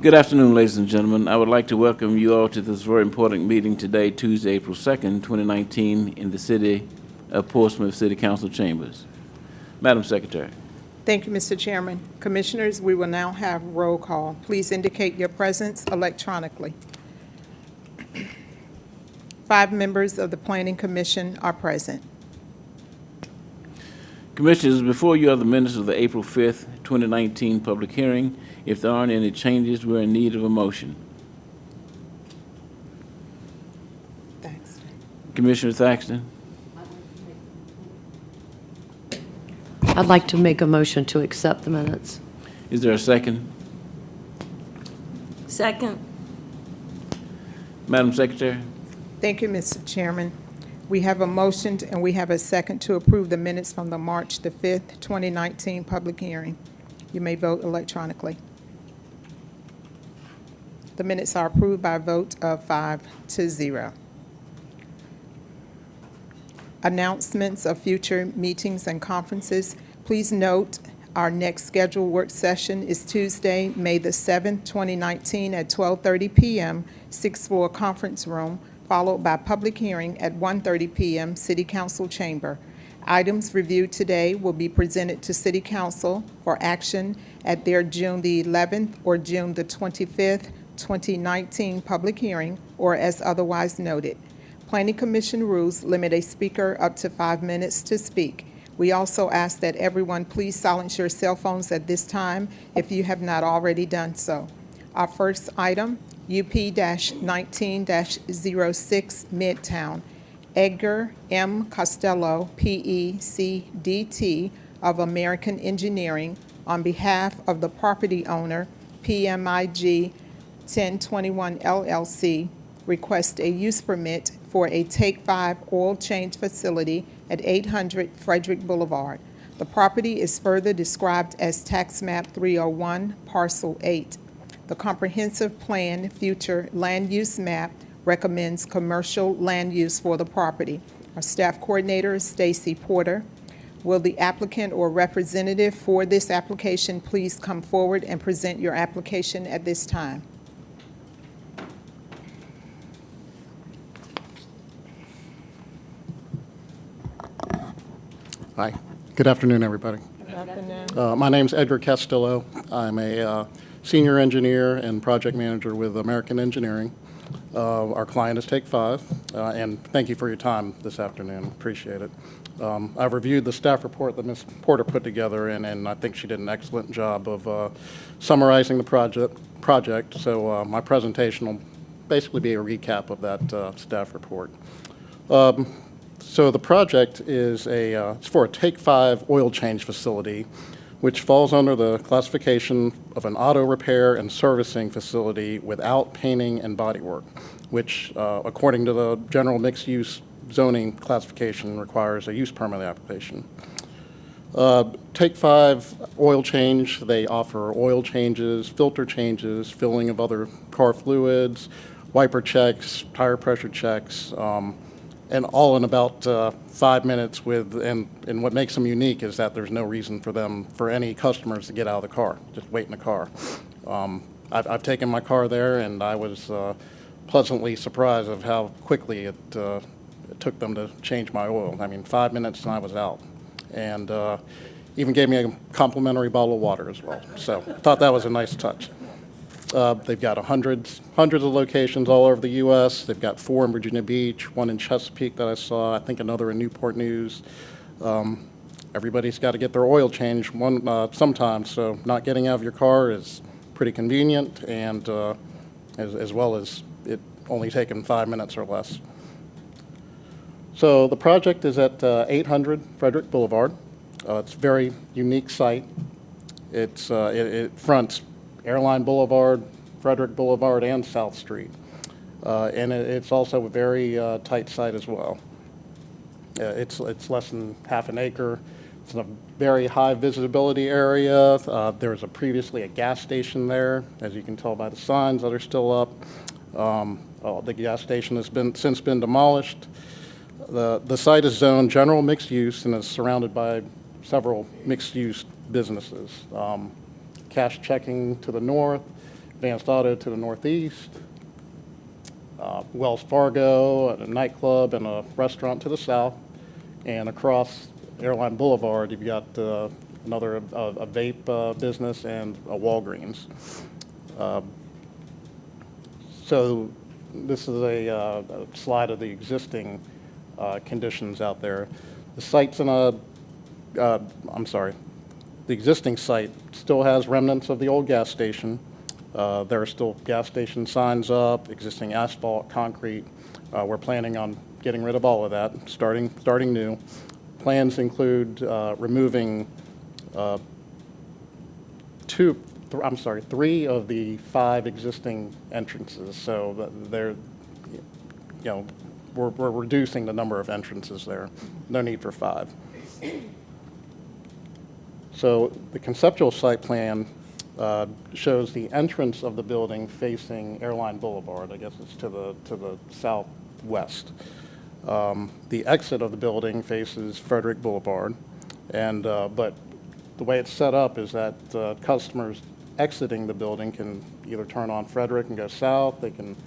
Good afternoon, ladies and gentlemen. I would like to welcome you all to this very important meeting today, Tuesday, April 2nd, 2019, in the city of Portsmouth City Council chambers. Madam Secretary. Thank you, Mr. Chairman. Commissioners, we will now have roll call. Please indicate your presence electronically. 5 members of the Planning Commission are present. Commissioners, before you are the minutes of the April 5th, 2019 public hearing. If there aren't any changes, we're in need of a motion. Thanks. Commissioner Thaxton. I'd like to make a motion to accept the minutes. Is there a second? Second. Madam Secretary. Thank you, Mr. Chairman. We have a motion and we have a second to approve the minutes from the March the 5th, 2019 public hearing. You may vote electronically. The minutes are approved by a vote of 5-0. Announcements of future meetings and conferences. Please note our next scheduled work session is Tuesday, May the 7th, 2019 at 12:30 p.m., 6th floor conference room, followed by public hearing at 1:30 p.m., City Council chamber. Items reviewed today will be presented to City Council for action at their June the 11th or June the 25th, 2019 public hearing, or as otherwise noted. Planning Commission rules limit a speaker up to 5 minutes to speak. We also ask that everyone please silence your cell phones at this time if you have not already done so. Our first item, UP-19-06 Midtown. Edgar M. Costello, P.E.C.D.T. of American Engineering, on behalf of the property owner, PMIG 1021 LLC, request a use permit for a Take 5 oil change facility at 800 Frederick Boulevard. The property is further described as Tax Map 301, Parcel 8. The Comprehensive Plan Future Land Use Map recommends commercial land use for the property. Our staff coordinator is Stacy Porter. Will the applicant or representative for this application please come forward and present your application at this time? Hi. Good afternoon, everybody. Good afternoon. My name's Edgar Castillo. I'm a senior engineer and project manager with American Engineering. Our client is Take 5, and thank you for your time this afternoon. Appreciate it. I've reviewed the staff report that Ms. Porter put together, and I think she did an excellent job of summarizing the project. So my presentation will basically be a recap of that staff report. So the project is it's for a Take 5 oil change facility, which falls under the classification of an auto repair and servicing facility without painting and bodywork, which, according to the general mixed-use zoning classification, requires a use permit application. Take 5 oil change, they offer oil changes, filter changes, filling of other car fluids, wiper checks, tire pressure checks, and all in about 5 minutes and what makes them unique is that there's no reason for any customers to get out of the car, just wait in the car. I've taken my car there, and I was pleasantly surprised of how quickly it took them to change my oil. I mean, 5 minutes and I was out. And even gave me a complimentary bottle of water as well. So I thought that was a nice touch. They've got hundreds of locations all over the U.S. They've got 4 in Virginia Beach, 1 in Chesapeake that I saw, I think another in Newport News. Everybody's got to get their oil changed sometimes, so not getting out of your car is pretty convenient, and as well as it only taking 5 minutes or less. So the project is at 800 Frederick Boulevard. It's a very unique site. It fronts Airline Boulevard, Frederick Boulevard, and South Street. And it's also a very tight site as well. It's less than half an acre. It's in a very high visibility area. There was previously a gas station there, as you can tell by the signs that are still up. The gas station has since been demolished. The site is zoned general mixed use and is surrounded by several mixed use businesses. Cash checking to the north, Advanced Auto to the northeast, Wells Fargo, a nightclub, and a restaurant to the south. And across Airline Boulevard, you've got another a vape business and a Walgreens. So this is a slide of the existing conditions out there. The site's in a, I'm sorry, the existing site still has remnants of the old gas station. There are still gas station signs up, existing asphalt, concrete. We're planning on getting rid of all of that, starting new. Plans include removing three of the 5 existing entrances. So they're, we're reducing the number of entrances there. No need for 5. So the conceptual site plan shows the entrance of the building facing Airline Boulevard. I guess it's to the southwest. The exit of the building faces Frederick Boulevard, and but the way it's set up is that customers exiting the building can either turn on Frederick and go south. They can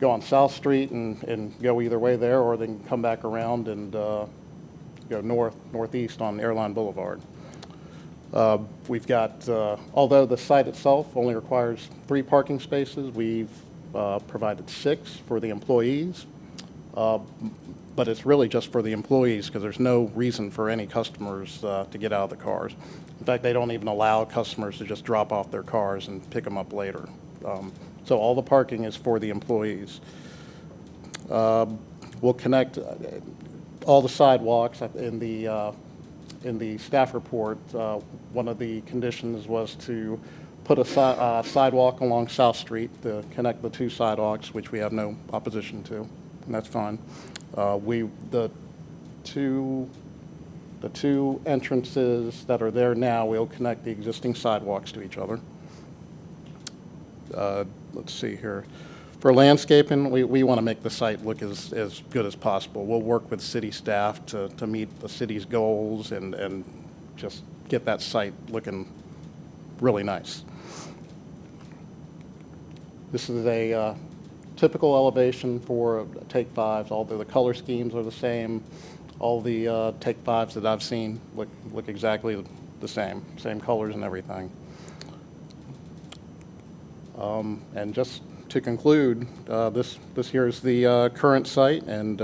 go on South Street and go either way there, or they can come back around and go northeast on Airline Boulevard. We've got, although the site itself only requires 3 parking spaces, we've provided 6 for the employees. But it's really just for the employees because there's no reason for any customers to get out of the cars. In fact, they don't even allow customers to just drop off their cars and pick them up later. So all the parking is for the employees. We'll connect all the sidewalks in the staff report. One of the conditions was to put a sidewalk along South Street to connect the 2 sidewalks, which we have no opposition to, and that's fine. The two entrances that are there now, we'll connect the existing sidewalks to each other. Let's see here. For landscaping, we want to make the site look as good as possible. We'll work with city staff to meet the city's goals and just get that site looking really nice. This is a typical elevation for Take 5s. All the color schemes are the same. All the Take 5s that I've seen look exactly the same colors and everything. And just to conclude, this here is the current site, and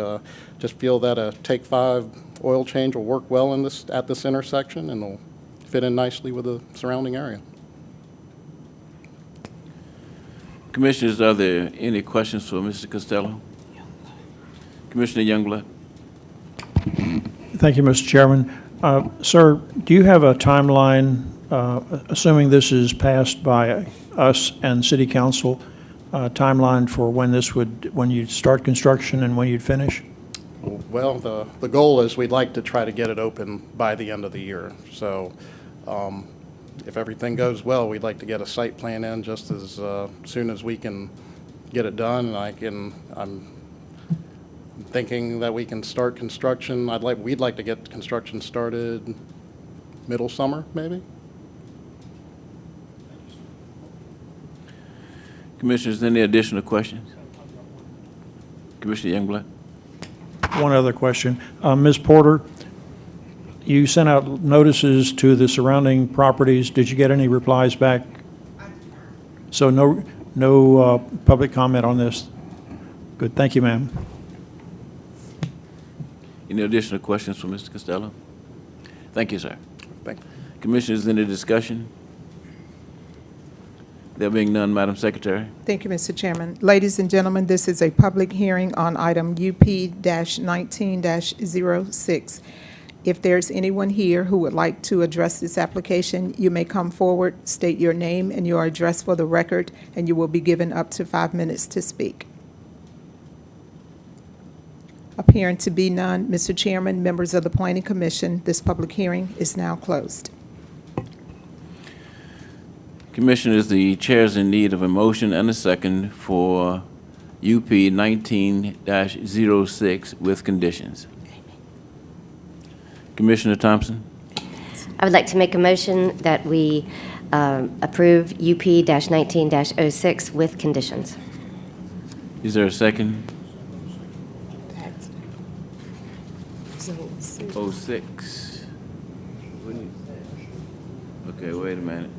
just feel that a Take 5 oil change will work well at this intersection, and will fit in nicely with the surrounding area. Commissioners, are there any questions for Mr. Costello? Commissioner Youngblood. Thank you, Mr. Chairman. Sir, do you have a timeline, assuming this is passed by us and City Council, timeline for when you'd start construction and when you'd finish? Well, the goal is we'd like to try to get it open by the end of the year. So if everything goes well, we'd like to get a site plan in just as soon as we can get it done. And I'm thinking that we can start construction. We'd like to get construction started middle summer, maybe. Commissioners, any additional questions? Commissioner Youngblood. One other question. Ms. Porter, you sent out notices to the surrounding properties. Did you get any replies back? So no public comment on this? Good. Thank you, ma'am. Any additional questions for Mr. Costello? Thank you, sir. Thank you. Commissioners, any discussion? There being none, Madam Secretary. Thank you, Mr. Chairman. Ladies and gentlemen, this is a public hearing on item UP-19-06. If there's anyone here who would like to address this application, you may come forward, state your name and your address for the record, and you will be given up to 5 minutes to speak. Appearing to be none, Mr. Chairman, members of the Planning Commission, this public hearing is now closed. Commissioners, the chair is in need of a motion and a second for UP 19-06 with conditions. Commissioner Thompson. I would like to make a motion that we approve UP-19-06 with conditions. Is there a second? So, 06. Okay, wait a minute.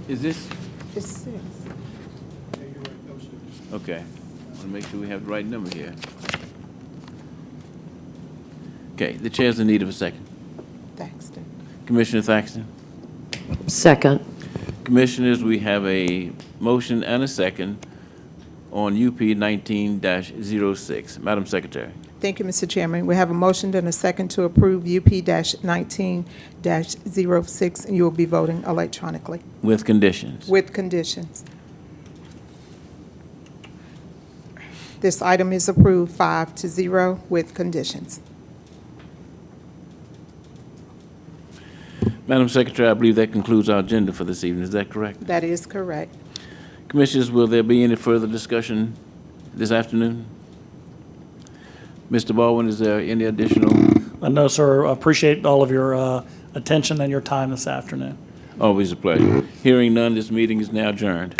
Is this? it's 6. Okay. I want to make sure we have the right number here. Okay, the chair's in need of a second. Thaxton. Commissioner Thaxton? Second. Commissioners, we have a motion and a second on UP 19-06. Madam Secretary. Thank you, Mr. Chairman. We have a motion and a second to approve UP-19-06, and you will be voting electronically With conditions. with conditions. This item is approved 5-0 with conditions. Madam Secretary, I believe that concludes our agenda for this evening. Is that correct? That is correct. Commissioners, will there be any further discussion this afternoon? Mr. Baldwin, is there any additional? No, sir. Appreciate all of your attention and your time this afternoon. Always a pleasure. Hearing none, this meeting is now adjourned.